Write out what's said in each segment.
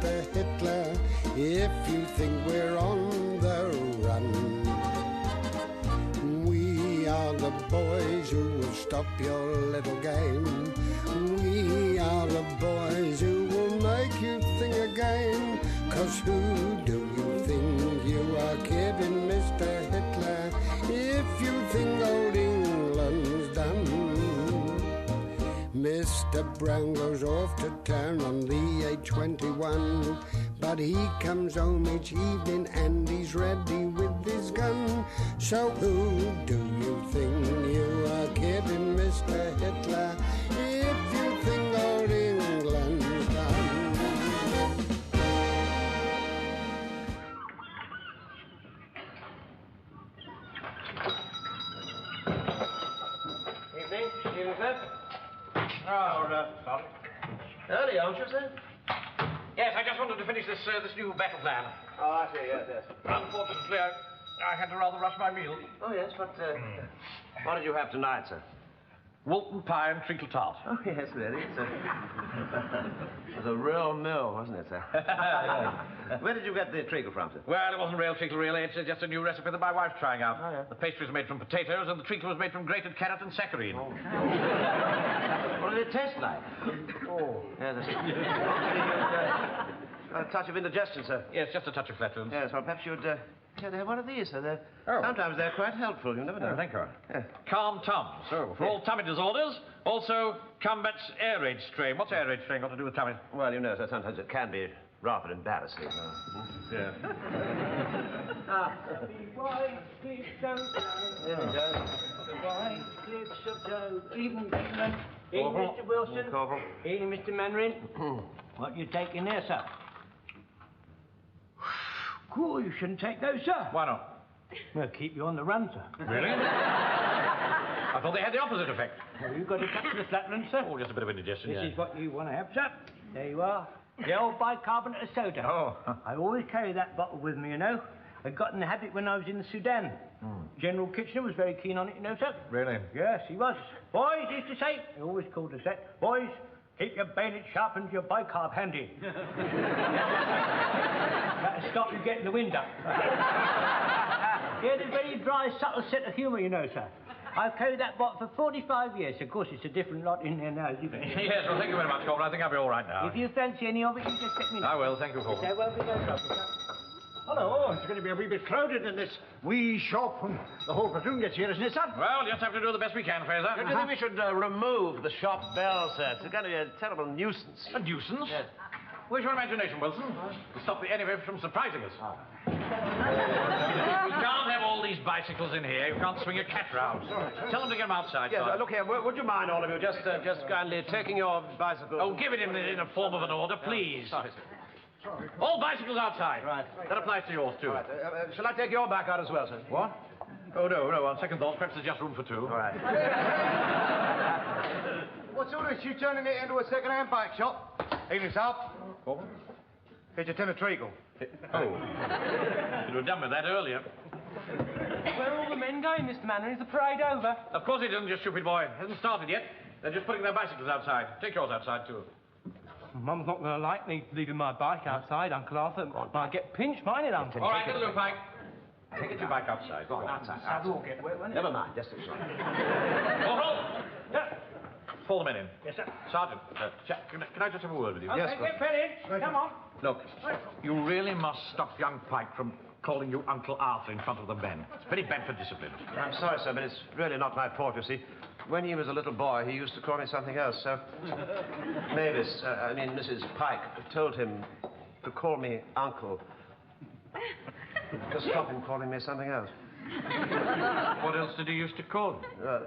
Mr. Hitler, if you think we're on the run. We are the boys who will stop your little game. We are the boys who will make you think again. 'Cause who do you think you are kidding, Mr. Hitler, if you think old England's done? Mr. Brown goes off to town on the A21, but he comes home each evening and he's ready with his gun. So who do you think you are kidding, Mr. Hitler, if you think old England's done? Evening, sir. Sorry. Early, aren't you, sir? Yes, I just wanted to finish this new battle plan. Oh, I see, yes. Unfortunately, I had to rather rush my meal. Oh, yes, what did you have tonight, sir? Walton pie and treacle tart. Oh, yes, really. It was a real mill, wasn't it, sir? Where did you get the treacle from, sir? Well, it wasn't real treacle, really. It's just a new recipe that my wife's trying out. Oh, yeah. The pastry was made from potatoes, and the treacle was made from grated carrot and saccharine. Oh. What did it taste like? Oh. Yes, a touch of indigestion, sir. Yes, just a touch of flatulence. Yes, well, perhaps you'd have one of these, sir. Oh. Sometimes they're quite helpful, you never know. Oh, thank you. Yeah. Calm Tums. For all tummy disorders. Also, combats air raid strain. What's air raid strain got to do with tummy? Well, you know, sir, sometimes it can be rather embarrassing. Yeah. Evening, gentlemen. Evening, Mr. Wilson. Corporal. Evening, Mr. Mainwaring. What you taking there, sir? Cool, you shouldn't take those, sir. Why not? They'll keep you on the run, sir. Really? I thought they had the opposite effect. Well, you've got a touch of the flatulence, sir. Oh, just a bit of indigestion, This is what you want to have, sir. There you are. The old bicarbonate of soda. Oh. I always carry that bottle with me, you know. I got in the habit when I was in the Sudan. General Kitchener was very keen on it, you know, sir. Really? Yes, he was. Boys, he used to say, he always called us that, boys, keep your bayonet sharp and your bicarb handy. That'll stop you getting the wind up. He had a very dry, subtle sense of humour, you know, sir. I've carried that bottle for 45 years. Of course, it's a different lot in there now, as you can see. Yes, well, thank you very much, Corporal. I think I'll be all right now. If you fancy any of it, you just let me know. I will, thank you, Corporal. There won't be no trouble, sir. Hello, it's going to be a wee bit crowded in this wee shop when the whole platoon gets here, isn't it, sir? Well, we'll just have to do the best we can, Frazer. Don't you think we should remove the shop bell, sir? It's going to be a terrible nuisance. A nuisance? Yes. Where's your imagination, Wilson? To stop the enemy from surprising us. You can't have all these bicycles in here. You can't swing a cat round. Tell them to get them outside, Yes, Sergeant. look here, would you mind, all of you, just kindly taking your bicycle... Oh, give it in the form of an order, please. Sorry, sir. All bicycles outside. Right. That applies to yours, too. All right. Shall I take your back out as well, sir? What? Oh, no, on second thought, perhaps there's just room for two. All right. What's all this? You turning it into a second-hand bike shop? Evening, sir. Corporal? Here's your tin of treacle. Oh. You'd have done with that earlier. Where are all the men going, Mr. Mainwaring? Is the parade over? Of course it isn't, you stupid boy. It hasn't started yet. They're just putting their bicycles outside. Take yours outside, too. Mum's not going to like me leaving my bike outside, Uncle Arthur. Might get pinched, mightn't it, Uncle? All right, little Pike. Take your bike outside. Go on, outside. Saddle will get wet, won't it? Never mind, just a second. Corporal! Yeah. Call the men in. Yes, sir. Sergeant, Jack, can I just have a word with you? Okay, get ready. Come on. Look, you really must stop young Pike from calling you Uncle Arthur in front of the men. It's very bad for discipline. I'm sorry, sir, but it's really not my fault, you see. When he was a little boy, he used to call me something else, so... Mrs. Pike told him to call me Uncle. To stop him calling me something else. What else did he used to call you?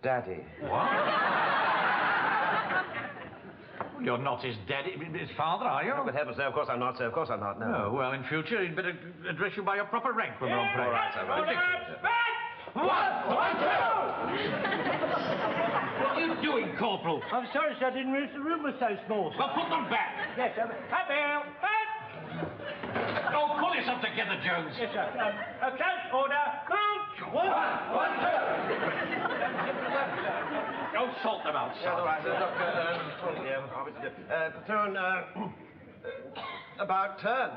Daddy. What? Well, you're not his daddy, his father, are you? Oh, good heavens, sir, of course I'm not, sir. Of course I'm not, no. Oh, well, in future, he'd better address you by your proper rank when we're on parade. All right, sir, right. What are you doing, Corporal? I'm sorry, sir. I didn't realize the room was so small, sir. Well, put them back. Yes, sir. Up here. Oh, pull yourself together, Jones. Yes, sir. Close order. March. One, two. Don't salt them out, Yeah, all right, sir. Look, platoon, About turn.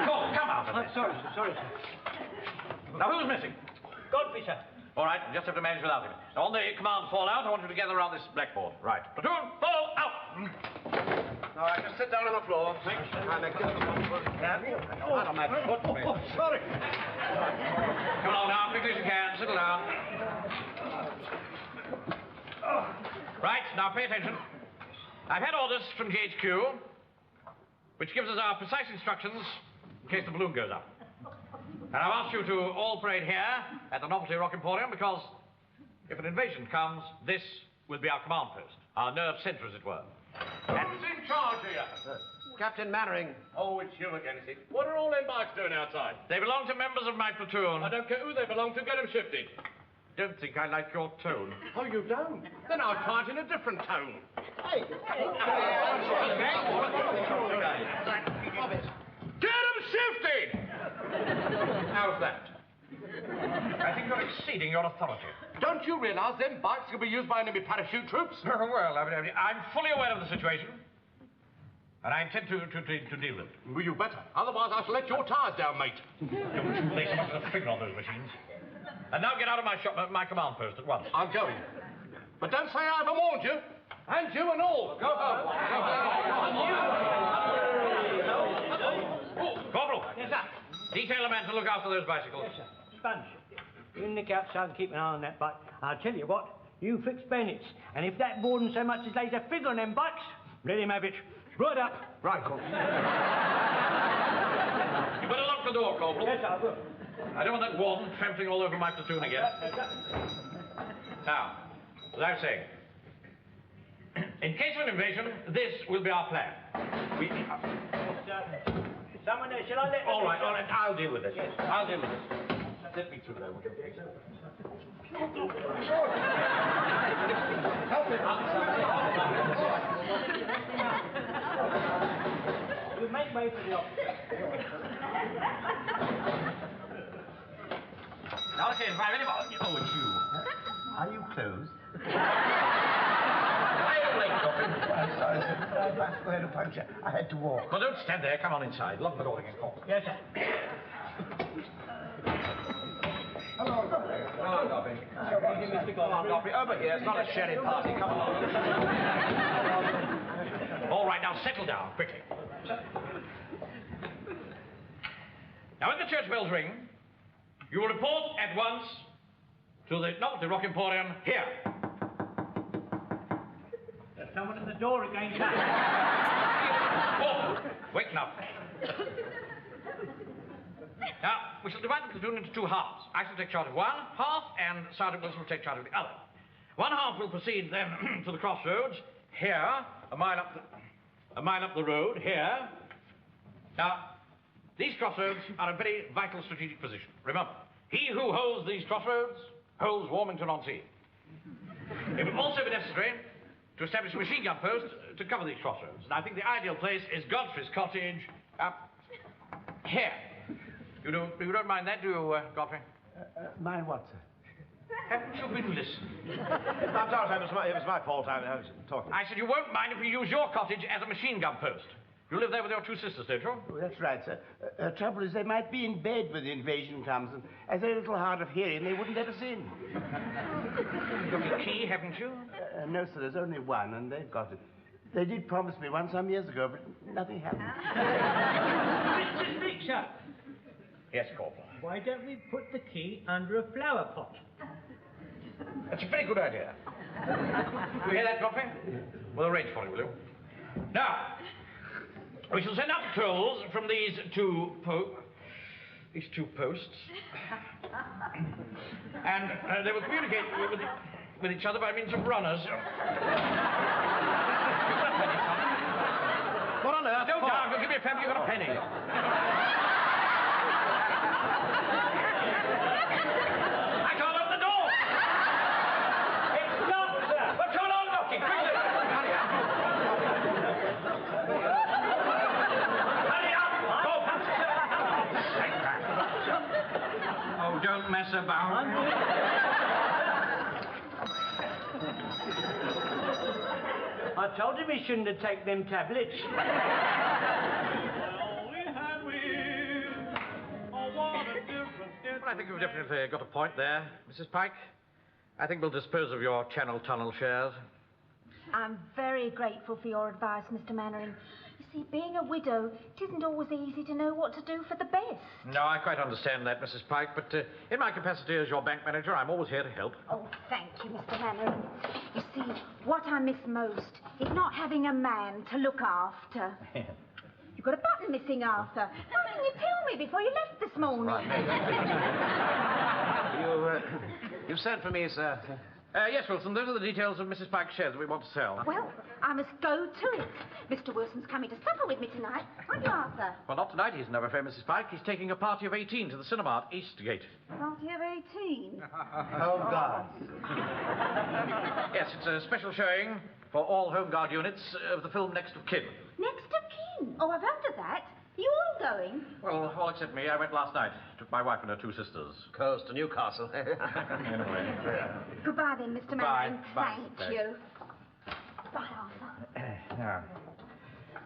Oh, come out of I'm this. sorry, sir. Now, who's missing? Godfrey, sir. All right, just have to manage without him. Now, on the command fall out, I want you to gather around this blackboard. Right. Platoon, fall out! All right, just sit down on the floor. Thanks. Out of my foot. Sorry. Come along now, quickly as you can. Settle down. Right, now pay attention. I've had orders from GHQ, which gives us our precise instructions in case the balloon goes up. And I've asked you to all parade here at the Novelty Rock Emporium because if an invasion comes, this will be our command post, our nerve center, as it were. Who's in charge here? Captain Mainwaring. Oh, it's you again, is it? What are all them bikes doing outside? They belong to members of my platoon. I don't care who they belong to, get them shifted. Don't think I like your tone. Oh, you don't? Then I'll try it in a different tone. Get them shifted! How's that? I think you're exceeding your authority. Don't you realize them bikes could be used by enemy parachute troops? Well, I'm fully aware of the situation. And I intend to deal with it. Well, you better. Otherwise, I shall let your tires down, mate. Don't you lay so much as a finger on those machines. And now get out of my shop, my command post at once. I'm going. But don't say I ever warned you. And you and all. Go home. Corporal. Yes, sir. Detail a man to look after those bicycles. Yes, sir. Sponge, you nick outside and keep an eye on that bike. I'll tell you what, you fix Bennett's. And if that Borden so much as lays a figure on them bikes, let him have it. Right up. Right, Corporal. You better lock the door, Corporal. Yes, I will. I don't want that warden trampling all over my platoon again. Now, as I was saying, in case of an invasion, this will be our plan. Someone there, shall I let... All right, I'll deal with this. Yes. I'll deal with this. Let me through there, will you, please? We'll make way for the officer. Now, okay, if I really want... Oh, it's you. Are you closed? I'm sorry, sir. I had a puncture. I had to walk. Well, don't stand there. Come on inside. Lock the door again, Corporal. Yes, sir. Hello, Godfrey. Hello, Godfrey. Come on, Godfrey. Over here. It's not a sherry party. Come on. All right, now settle down, quickly. Now, when the church bells ring, you will report at once to the Novelty Rock Emporium here. There's someone at the door again, sir. Oh, wait now. Now, we shall divide the platoon into two halves. I shall take charge of one half, and Sergeant Wilson will take charge of the other. One half will proceed then to the crossroads here, a mile up the road here. Now, these crossroads are a very vital strategic position. Remember, he who holds these crossroads holds Warmington-on-Sea. It will also be necessary to establish a machine gun post to cover these crossroads. And I think the ideal place is Godfrey's cottage up here. You don't mind that, do you, Godfrey? Mind what, sir? Haven't you been listening? I'm sorry, it was my fault. I was talking. I said you won't mind if we use your cottage as a machine gun post. You live there with your two sisters, don't you? Oh, that's right, sir. Trouble is, they might be in bed when the invasion comes, and as they're a little hard of hearing, they wouldn't let us in. You've got a key, haven't you? No, sir, there's only one, and they've got it. They did promise me one some years ago, but nothing happened. Mr. Speaker, Yes, Corporal. why don't we put the key under a flower pot? That's a very good idea. You hear that, Godfrey? We'll arrange for it, will you? Now, we shall send up patrols from these two posts. And they will communicate with each other by means of runners. What on earth? Don't argue. Give me a penny. You've got a penny. I can't open the door. It's locked, sir. Well, come along, knocking. Quickly. Hurry up. Go. Oh, don't mess about. I told him he shouldn't have taken them tablets. Well, I think you've definitely got a point there, Mrs. Pike. I think we'll dispose of your Channel Tunnel shares. I'm very grateful for your advice, Mr. Mainwaring. You see, being a widow, it isn't always easy to know what to do for the best. No, I quite understand that, Mrs. Pike, but in my capacity as your bank manager, I'm always here to help. Oh, thank you, Mr. Mainwaring. You see, what I miss most is not having a man to look after. You've got a button missing, Arthur. Why didn't you tell me before you left this morning? You've sent for me, sir. Yes, Wilson, those are the details of Mrs. Pike's shares that we want to sell. Well, I must go to it. Mr. Wilson's coming to supper with me tonight. Aren't you, Arthur? Well, not tonight, he's never afraid, Mrs. Pike. He's taking a party of 18 to the cinema at Eastgate. Party of 18? Oh, God. Yes, it's a special showing for all Home Guard units of the film Next of Kin. Next of kin? Oh, I've heard of that. You all going? Well, all except me. I went last night. Took my wife and her 2 sisters. Coast to Newcastle. Anyway. Goodbye then, Mr. Mainwaring. Thank you. Bye, Arthur.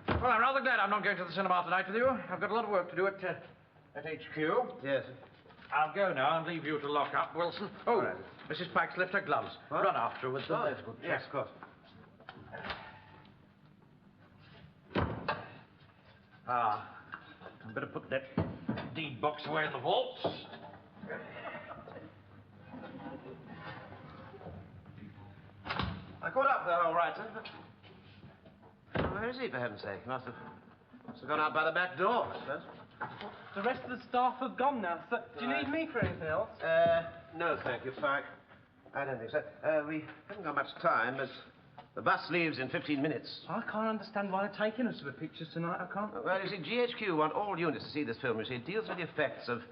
Well, I'm rather glad I'm not going to the cinema tonight with you. I've got a lot of work to do at HQ. Yes. I'll go now and leave you to lock up, Wilson. Oh, right. Mrs. Pike's left her gloves. What? Run after her with them. Oh, that's good. Yes, of course. Ah, I'd better put that deed box away in the vaults. I got up there all right, sir. But where is he, for heaven's sake? He must have gone out by the back door, I suppose. The rest of the staff have gone now. So, do you need me for anything else? No, thank you, Pike. I don't think so. We haven't got much time, but the bus leaves in 15 minutes. I can't understand why they're taking us to the pictures tonight. I can't. Well, you see, GHQ want all units to see this film. You see, it deals with the effects of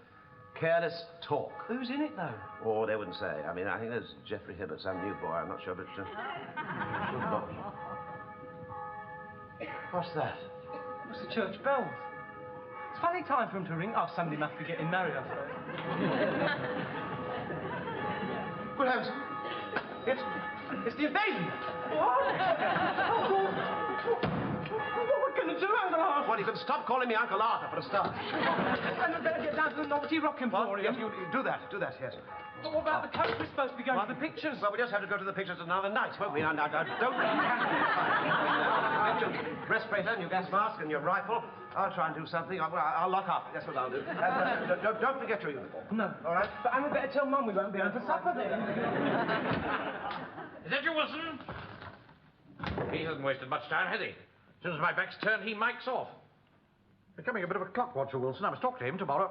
careless talk. Who's in it, though? Oh, they wouldn't say. I mean, I think there's Geoffrey Hibbert, some new boy. I'm not sure, but... What's that? What's the church bells? It's a funny time for them to ring. Oh, somebody must be getting married, I suppose. Good heavens! It's the invasion! What? What are we going to do, Uncle Arthur? Well, you can stop calling me Uncle Arthur for a start. And I better get down to the Novelty Rock Emporium. Yes, you do that, yes. But what about the coach? We're supposed to be going to the pictures. Well, we just have to go to the pictures another night, won't we? Now, don't... Get your respirator and your gas mask and your rifle. I'll try and do something. I'll lock up. That's what I'll do. Don't forget your uniform. No. All right? But Anna better tell Mum we won't be home for supper then. Is that you, Wilson? He hasn't wasted much time, has he? As soon as my back's turned, he mics off. Becoming a bit of a clock watcher, Wilson. I must talk to him tomorrow.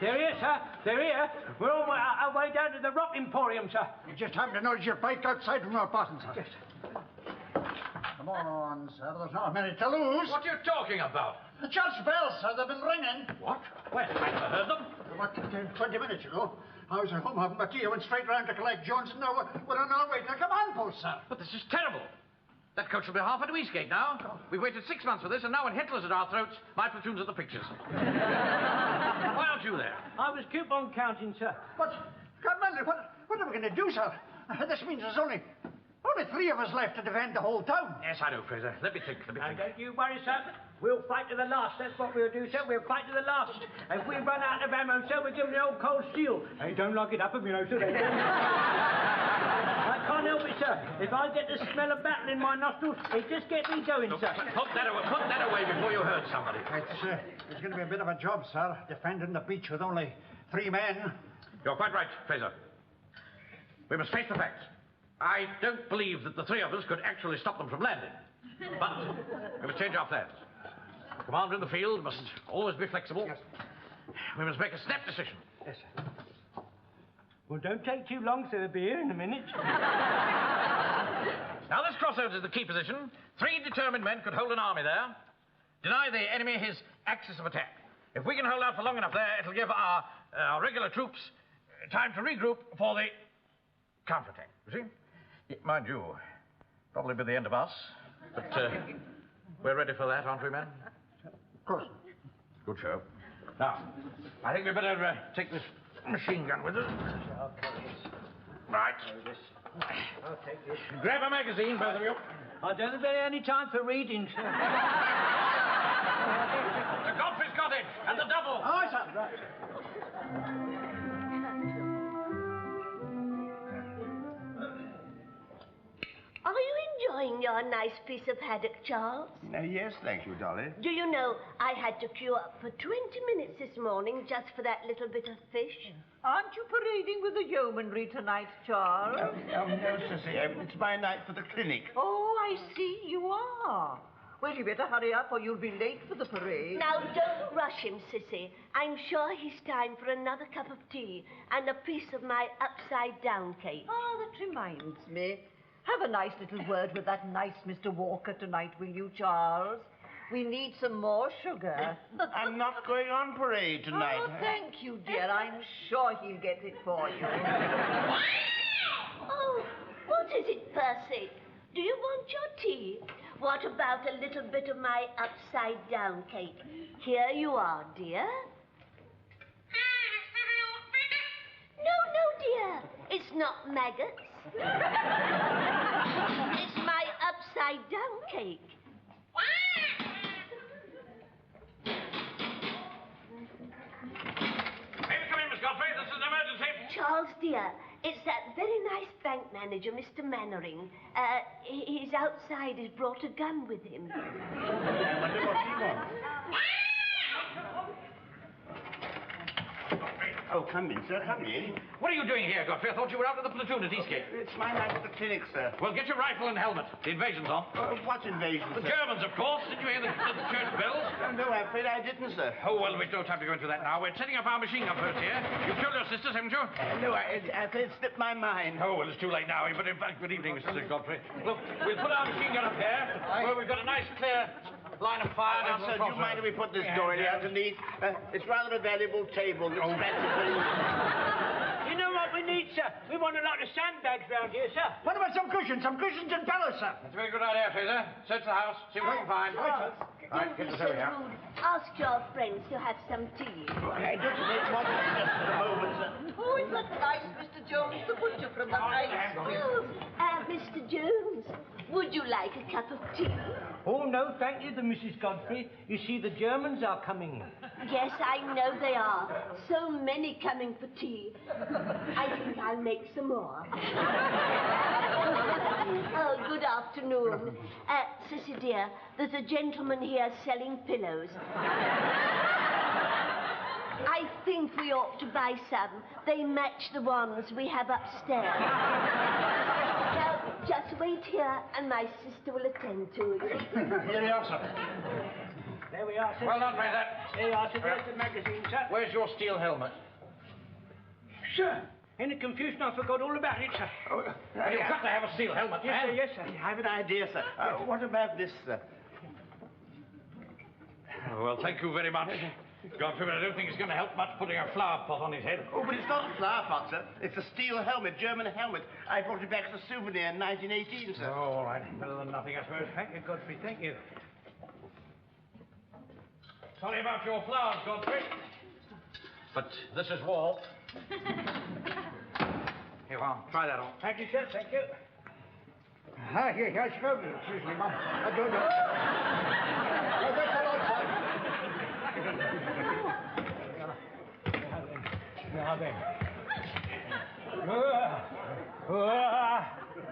They're here, sir. They're here. We're on our way down to the Rock Emporium, sir. You just happen to notice your bike outside from our bottom, sir. Yes. Come on, sir. There's not a minute to lose. What are you talking about? The church bells, sir. They've been ringing. What? Where? I never heard them. About 20 minutes ago. I was at home having my tea. I went straight round to collect Jones, and now we're on our way to the command post, sir. But this is terrible. That coach will be half at Eastgate now. We've waited 6 months for this, and now when Hitler's at our throats, my platoon's at the pictures. Why aren't you there? I was coupon counting, sir. But, Commander, what are we going to do, sir? This means there's only 3 of us left to defend the whole town. Yes, I know, Frazer. Let me think. Don't you worry, sir. We'll fight to the last. That's what we'll do, sir. We'll fight to the last. If we run out of ammo, sir, we'll give them the old cold steel. They don't lock it up, if you know, sir. I can't help it, sir. If I get the smell of battle in my nostrils, it just gets me going, sir. Put that away before you hurt somebody. It's going to be a bit of a job, sir, defending the beach with only 3 men. You're quite right, Frazer. We must face the facts. I don't believe that the 3 of us could actually stop them from landing. But we must change our plans. The commander in the field must always be flexible. Yes. We must make a snap decision. Yes, sir. Well, don't take too long, sir. They'll be here in a minute. Now, this crossroads is the key position. 3 determined men could hold an army there. Deny the enemy his axis of attack. If we can hold out for long enough there, it'll give our regular troops time to regroup for the counterattack. You see? Mind you, probably be the end of us. But we're ready for that, aren't we, men? Of course. Good show. Now, I think we'd better take this machine gun with us. Right. I'll take this. Grab a magazine, both of you. I don't have any time for reading, sir. The Godfrey's Cottage at the double. Aye, sir. Right. Are you enjoying your nice piece of haddock, Charles? Yes, thank you, Dolly. Do you know, I had to queue up for 20 minutes this morning just for that little bit of fish. Aren't you parading with the yeomanry tonight, Charles? No, Sissy. It's my night for the clinic. Oh, I see you are. Well, you better hurry up or you'll be late for the parade. Now, don't rush him, Sissy. I'm sure he's time for another cup of tea and a piece of my upside-down cake. Ah, that reminds me. Have a nice little word with that nice Mr. Walker tonight, will you, Charles? We need some more sugar. I'm not going on parade tonight. Oh, thank you, dear. I'm sure he'll get it for you. Oh, what is it, Percy? Do you want your tea? What about a little bit of my upside-down cake? Here you are, dear. No, dear. It's not maggots. It's my upside-down cake. May we come in, Miss Godfrey? This is an emergency. Charles, dear, it's that very nice bank manager, Mr. Mainwaring. He's outside. He's brought a gun with him. I wonder what he wants. Oh, come in, sir, come in. What are you doing here, Godfrey? I thought you were out with the platoon at Eastgate. It's my night at the clinic, sir. Well, get your rifle and helmet. The invasion's on. What invasion, The sir? Germans, of course. Did you hear the church bells? No, I'm afraid I didn't, sir. Oh, well, we don't have to go into that now. We're setting up our machine gun first here. You've killed your sisters, haven't you? No, it slipped my mind. Oh, well, it's too late now. But in fact, good evening, Mr. Godfrey. Look, we'll put our machine gun up here, where we've got a nice, clear line of fire down Sir, the do you mind if we put this doily underneath? It's rather a valuable table. It's You know what we need, sir? We want a lot of sandbags round here, sir. What about some cushions? Some cushions and pillows, sir. That's a very good idea, Frazer. Search the house, see what we can find. Charles, Right, don't get be this so over here. rude. Ask your friends to have some tea. I don't make much of it just for the moment, sir. Oh, is that nice, Mr. Jones, the butcher from the high school? Mr. Jones, would you like a cup of tea? Oh, no, thank you, the Mrs. Godfrey. You see, the Germans are coming. Yes, I know they are. So many coming for tea. I think I'll make some more. Oh, good afternoon. Sissy dear, there's a gentleman here selling pillows. I think we ought to buy some. They match the ones we have upstairs. Now, just wait here and my sister will attend to you. Here we are, sir. There we are, sir. Well done, Frazer. There you are, sir. There's the magazine, sir. Where's your steel helmet? Sir, in the confusion, I forgot all about it, sir. Well, you've got to have a steel helmet, Yes, man. sir, yes, sir. I have an idea, sir. What about this, sir? Oh, well, thank you very much. Godfrey, but I don't think it's going to help much putting a flower pot on his head. Oh, but it's not a flower pot, sir. It's a steel helmet, German helmet. I brought it back as a souvenir in 1918, sir. Oh, all right. Better than nothing, I suppose. Thank you, Godfrey, thank you. Sorry about your flowers, Godfrey. But this is Walt. Here, well, try that on. Thank you, sir, thank you. Yes, excuse me, Mum. I don't know. Oh, that's a lot, sir. Now then.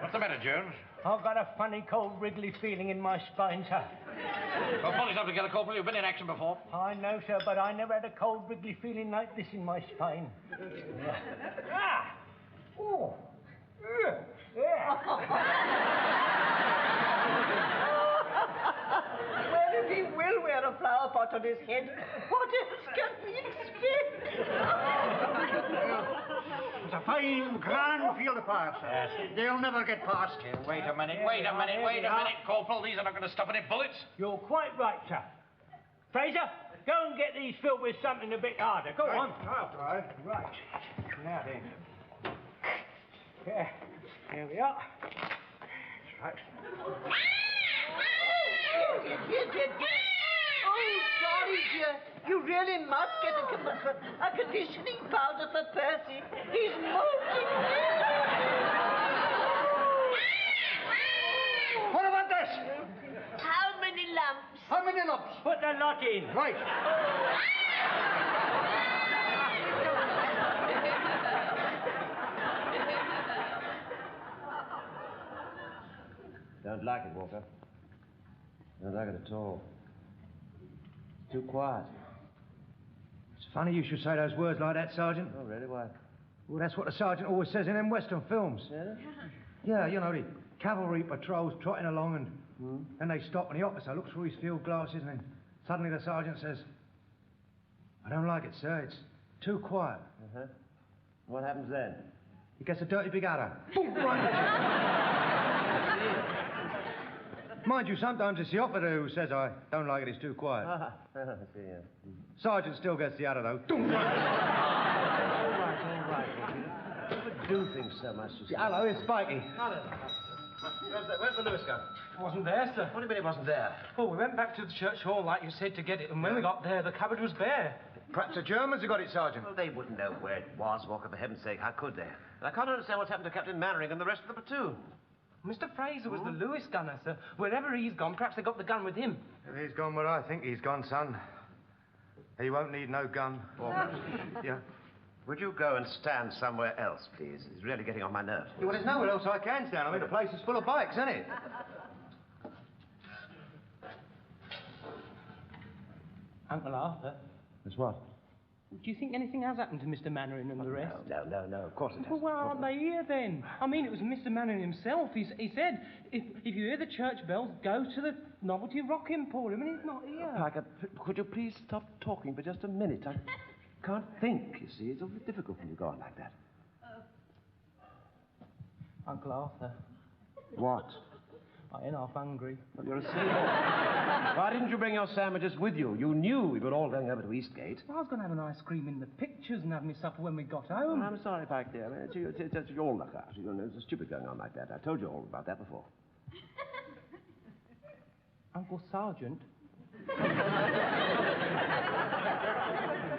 What's the matter, Jones? I've got a funny, cold, wriggly feeling in my spine, sir. Well, pull yourself together, Corporal. You've been in action before. I know, sir, but I never had a cold, wriggly feeling like this in my spine. Ah! Oh! Yeah! Well, if he will wear a flower pot on his head, what else can we expect? It's a fine, grand field of fire, sir. They'll never get past. Wait a minute, wait a minute, Corporal. These are not going to stop any bullets. You're quite right, sir. Frazer, go and get these filled with something a bit harder. Go on. Right. Right. Now then. Yeah. Here we are. That's right. Get. Oh, sorry, dear. You really must get a conditioning powder for Percy. He's molten. What about this? How many lumps? How many lumps? Put the lot in. Right. Don't like it, Walker. Don't like it at all. It's too quiet. It's funny you should say those words like that, Sergeant. Oh, really? Why? Well, that's what the sergeant always says in them Western films. Yeah? Yeah, you know, the cavalry patrols trotting along and then they stop and the officer looks through his field glasses and then suddenly the sergeant says, I don't like it, sir. It's too quiet. Uh-huh. What happens then? He gets a dirty big adder. Boom, right at you. Mind you, sometimes it's the officer who says, I don't like it, it's too quiet. I see, yeah. Sergeant still gets the adder, though. All right. You never do things so much. Hello, it's Spikey. Hello. Where's the Lewis gun? It wasn't there, sir. What do you mean it wasn't there? Well, we went back to the church hall like you said to get it, and when we got there, the cupboard was bare. Perhaps the Germans have got it, Sergeant. Well, they wouldn't know where it was, Walker, for heaven's sake. How could they? And I can't understand what's happened to Captain Mainwaring and the rest of the platoon. Mr. Frazer was the Lewis gunner, sir. Wherever he's gone, perhaps they got the gun with him. If he's gone where I think he's gone, son, he won't need no gun. Yeah. Would you go and stand somewhere else, please? It's really getting on my nerves. Well, there's nowhere else I can stand. I mean, the place is full of bikes, isn't it? Uncle Arthur, It's what? do you think anything has happened to Mr. Mainwaring and the rest? No, of course it Well, hasn't. where aren't they here, then? I mean, it was Mr. Mainwaring himself. He said, if you hear the church bells, go to the Novelty Rock Emporium, and he's not here. Parker, could you please stop talking for just a minute? I can't think, you see. It's awfully difficult when you go on like that. Uncle Arthur, What? I ain't half hungry. Well, you're a silly boy. Why didn't you bring your sandwiches with you? You knew we were all going over to Eastgate. Well, I was going to have an ice cream in the pictures and have my supper when we got home. Well, I'm sorry, Pike, dear. It's your luck out. You know, it's stupid going on like that. I told you all about that before. Uncle Sergeant?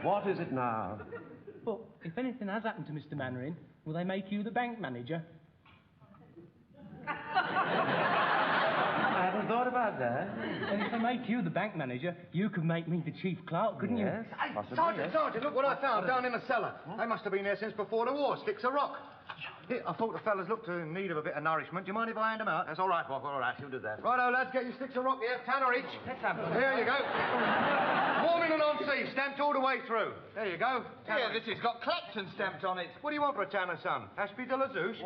What is it now? Well, if anything has happened to Mr. Mainwaring, will they make you the bank manager? I haven't thought about that. And if they make you the bank manager, you could make me the chief clerk, couldn't you? Yes, possibly, Sergeant, look what I found down in the cellar. They must have been there since before the war. Sticks of rock. Here, I thought the fellas looked in need of a bit of nourishment. Do you mind if I hand them out? That's all right, Walker, all right. You do that. Righto, lads, get your sticks of rock here. Tanner each. Let's have them. Here you go. Warming and on sea, stamped all the way through. There you go. Yeah, this has got Clapton stamped on it. What do you want for a Tanner, son? Ashby de la Zeus?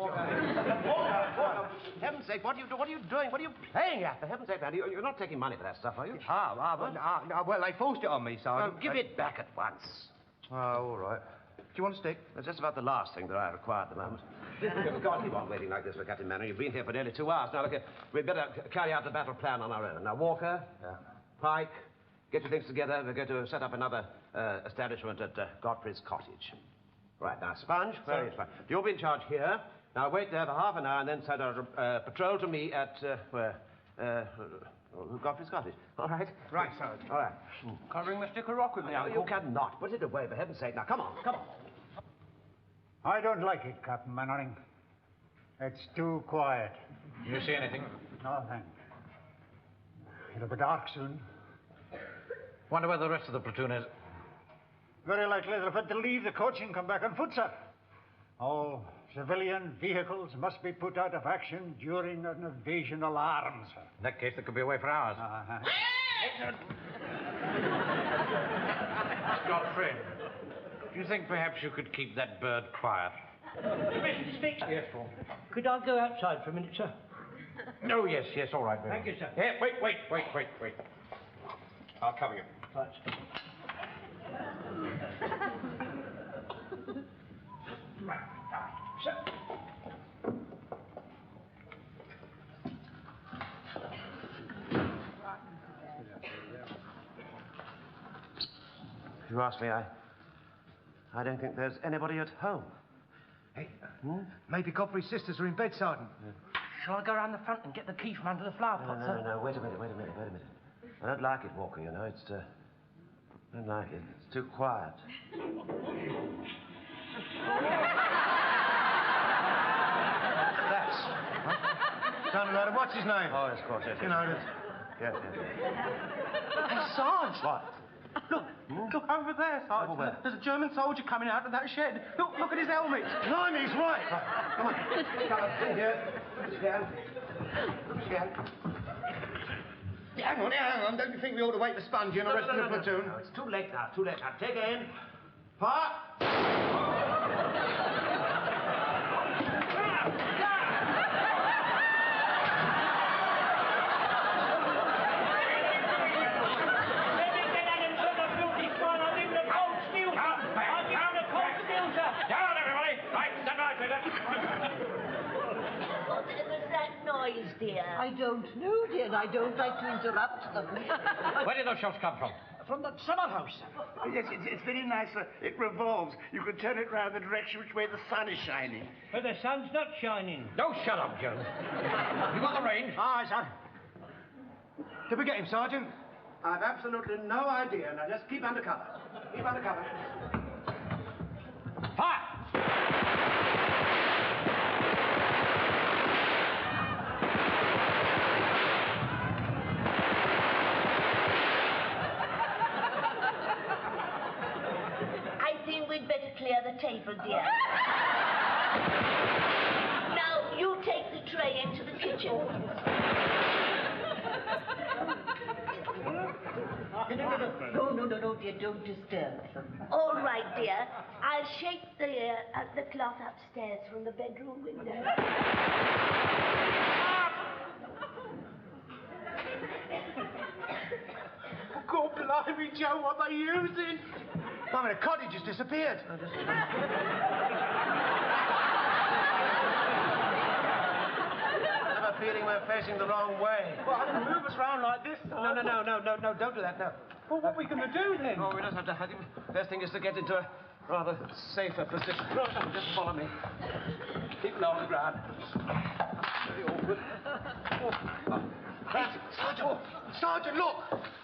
Heaven's sake, what are you doing? What are you playing at? For heaven's sake, man, you're not taking money for that stuff, are you? Well, they forced it on me, Sergeant. Well, give it back at once. Oh, all right. Do you want a stick? That's just about the last thing that I require at the moment. We can't keep on waiting like this for Captain Mainwaring. You've been here for nearly 2 hours. Now, look here, we'd better carry out the battle plan on our own. Now, Walker, Pike, get your things together. We're going to set up another establishment at Godfrey's Cottage. Right, now, Sponge, where is Sponge? You'll be in charge here. Now, wait there for half an hour and then send a patrol to me at, Godfrey's Cottage. All right? Right, Sergeant. All right. Can't bring my stick of rock with me, Now, Uncle. you cannot. Put it away, for heaven's sake. Now, come on. I don't like it, Captain Mainwaring. It's too quiet. You see anything? No, thanks. It'll be dark soon. Wonder where the rest of the platoon is. Very likely they'll have to leave the coach and come back on foot, sir. All civilian vehicles must be put out of action during an invasion alarm, sir. In that case, they could be away for hours. Godfrey, do you think perhaps you could keep that bird quiet? Mr. Stick. Yes, Paul. Could I go outside for a minute, sir? Oh, yes, all right. Thank you, sir. Yeah, wait. I'll cover you. Right. Sir. If you ask me, I don't think there's anybody at home. Hey, maybe Godfrey's sisters are in bed, Sergeant. Shall I go round the front and get the key from under the flower pot, sir? No, wait a minute. I don't like it, Walker, you know. I don't like it. It's too quiet. That's... Don't know what's his name? Oh, yes, of course, yes. You know, that... Yes. Hey, Sarge! What? Look over there, Sarge. Over where? There's a German soldier coming out of that shed. Look at his helmet. Blimey, he's right. Come on. Come in here. Sit down. Hang on. Don't you think we ought to wait for Spongy and the rest of the platoon? No, it's too late now. Take aim. Fire. Dear. I don't know, dear, and I don't like to interrupt them. Where did those shots come from? From the summer house. Yes, it's very nice. It revolves. You can turn it round the direction which way the sun is shining. But the sun's not shining. Don't shut up, Joe. You got the range? Aye, sir. Did we get him, Sergeant? I've absolutely no idea. Now, just keep under cover. Fire! We'd better clear the table, dear. Now, you take the tray into the kitchen. No, dear, don't disturb them. All right, dear. I'll shake the cloth upstairs from the bedroom window. God blimey, Joe, what are they using? I mean, the cottage has disappeared. I have a feeling we're facing the wrong way. Well, I can move us round like this. No, don't do that, no. Well, what are we going to do then? Oh, we don't have to. I think the best thing is to get into a rather safer position. Just follow me. Keep low on the ground. Very awkward. Sergeant, look!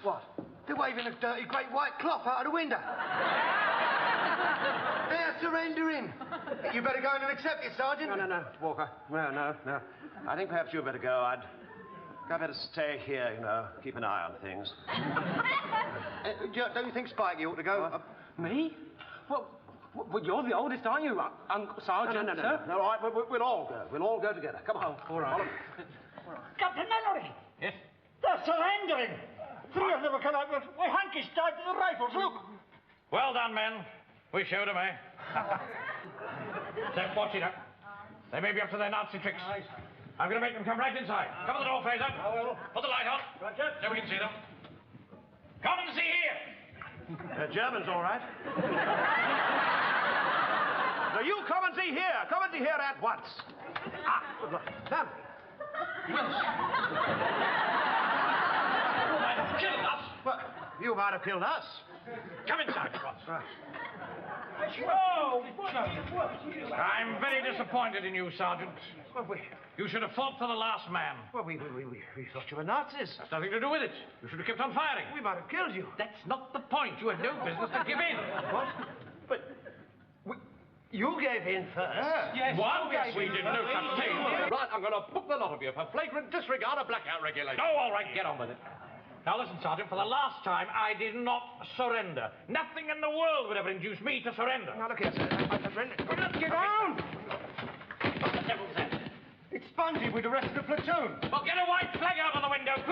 What? They're waving a dirty great white cloth out of the window. They're surrendering. You better go in and accept it, Sergeant. No, Walker. No. I think perhaps you'd better go. I'd better stay here, keep an eye on things. Don't you think Spikey ought to go? Me? Well, you're the oldest, aren't you, Uncle Sergeant? No. All right, we'll all go. We'll all go together. Come on. All right. Captain Mallory! Yes? They're surrendering! 3 of them have come out with hankies tied to the rifles, look! Well done, men. We showed them, eh? Sept, watch it up. They may be up to their Nazi tricks. I'm going to make them come right inside. Cover the door, Frazer. Put the light on. Roger. So we can see them. Come and see here. Germans, all right. Now, you come and see here. Come and see here at once. Good luck. Sam. Killed us. Well, you might have killed us. Come inside, Croft. Right. I'm very disappointed in you, Sergeant. Well, You should have fought for the last man. Well, we thought you were Nazis. That's nothing to do with it. You should have kept on firing. We might have killed you. That's not the point. You had no business to give in. What? But you gave in first. Yes. What? Yes, we did no such thing. Right, I'm going to book the lot of you for flagrant disregard of blackout regulations. Oh, all right, get on with it. Now listen, Sergeant, for the last time, I did not surrender. Nothing in the world would ever induce me to surrender. Now, look here, sir. I surrender. Get down! What the devil's that? It's Spongy with the rest of the platoon. Well, get a white flag out of the window, quick!